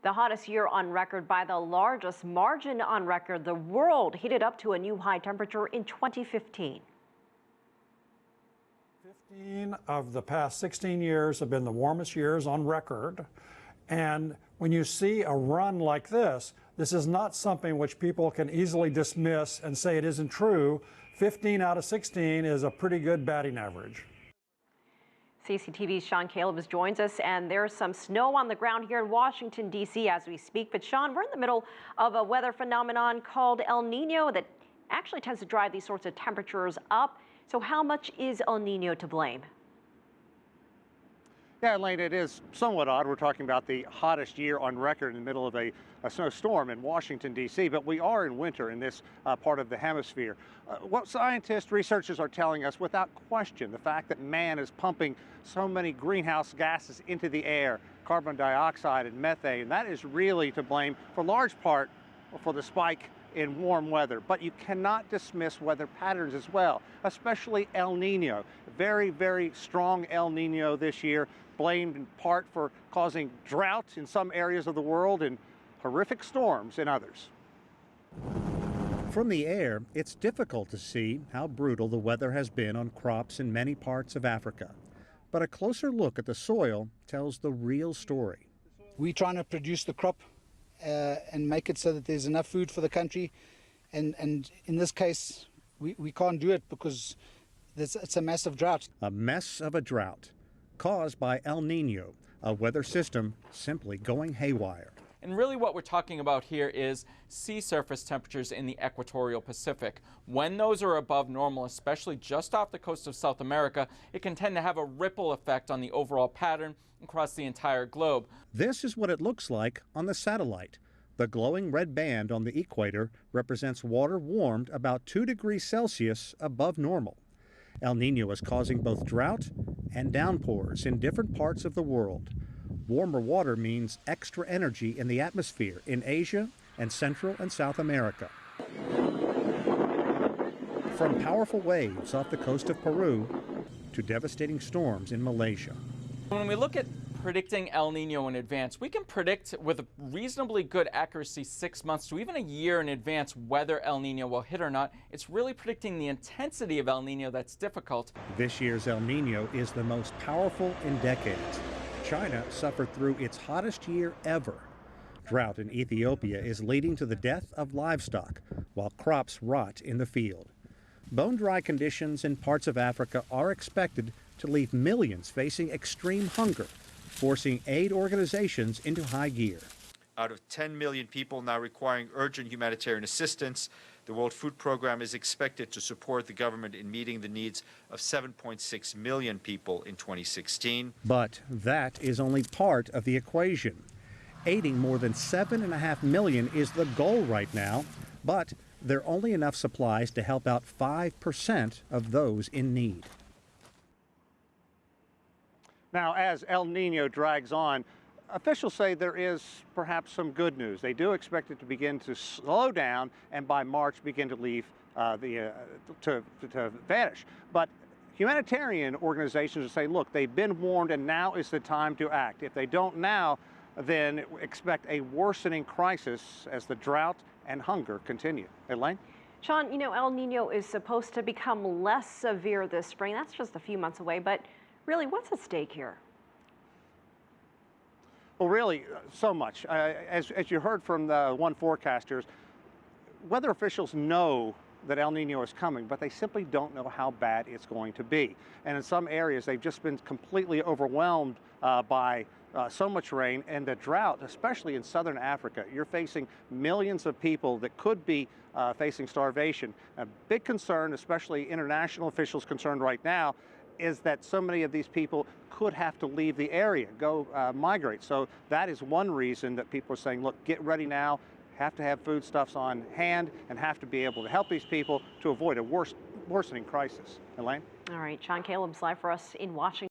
The hottest year on record by the largest margin on record. The world heated up to a new high temperature in 2015. 15 of the past 16 years have been the warmest years on record. And when you see a run like this is not something which people can easily dismiss and say it isn't true. 15 out of 16 is a pretty good batting average. CCTV's Sean Caleb joins us, and there's some snow on the ground here in Washington, D.C. as we speak. But Sean, we're in the middle of a weather phenomenon called El Nino that actually tends to drive these sorts of temperatures up. So how much is El Nino to blame? Yeah, Elaine, it is somewhat odd. We're talking about the hottest year on record in the middle of a snowstorm in Washington, D.C., but we are in winter in this part of the hemisphere. What scientists, researchers are telling us, without question, the fact that man is pumping so many greenhouse gases into the air, carbon dioxide and methane, that is really to blame for large part for the spike in warm weather. But you cannot dismiss weather patterns as well, especially El Nino. Very, very strong El Nino this year, blamed in part for causing drought in some areas of the world and horrific storms in others. From the air, it's difficult to see how brutal the weather has been on crops in many parts of Africa. But a closer look at the soil tells the real story. We're trying to produce the crop and make it so that there's enough food for the country. And in this case, we can't do it because it's a massive drought. A mess of a drought caused by El Nino, a weather system simply going haywire. And really what we're talking about here is sea surface temperatures in the equatorial Pacific. When those are above normal, especially just off the coast of South America, it can tend to have a ripple effect on the overall pattern across the entire globe. This is what it looks like on the satellite. The glowing red band on the equator represents water warmed about 2 degrees Celsius above normal. El Nino is causing both drought and downpours in different parts of the world. Warmer water means extra energy in the atmosphere in Asia and Central and South America. From powerful waves off the coast of Peru to devastating storms in Malaysia. When we look at predicting El Nino in advance, we can predict with a reasonably good accuracy 6 months to even a year in advance whether El Nino will hit or not. It's really predicting the intensity of El Nino that's difficult. This year's El Nino is the most powerful in decades. China suffered through its hottest year ever. Drought in Ethiopia is leading to the death of livestock while crops rot in the field. Bone-dry conditions in parts of Africa are expected to leave millions facing extreme hunger, forcing aid organizations into high gear. Out of 10 million people now requiring urgent humanitarian assistance, the World Food Program is expected to support the government in meeting the needs of 7.6 million people in 2016. But that is only part of the equation. Aiding more than 7.5 million is the goal right now, but there are only enough supplies to help out 5% of those in need. Now, as El Nino drags on, officials say there is perhaps some good news. They do expect it to begin to slow down and by March begin to leave to vanish. But humanitarian organizations are saying, look, they've been warned and now is the time to act. If they don't now, then expect a worsening crisis as the drought and hunger continue. Elaine? Sean, you know, El Nino is supposed to become less severe this spring. That's just a few months away, but really, what's at stake here? Well, really, so much. As you heard from the one forecasters, weather officials know that El Nino is coming, but they simply don't know how bad it's going to be. And in some areas, they've just been completely overwhelmed by so much rain and the drought, especially in southern Africa. You're facing millions of people that could be facing starvation. A big concern, especially international officials concerned right now, is that so many of these people could have to leave the area, go migrate. So that is one reason that people are saying, look, get ready now, have to have foodstuffs on hand, and have to be able to help these people to avoid a worsening crisis. Elaine? All right, Sean Caleb's live for us in Washington.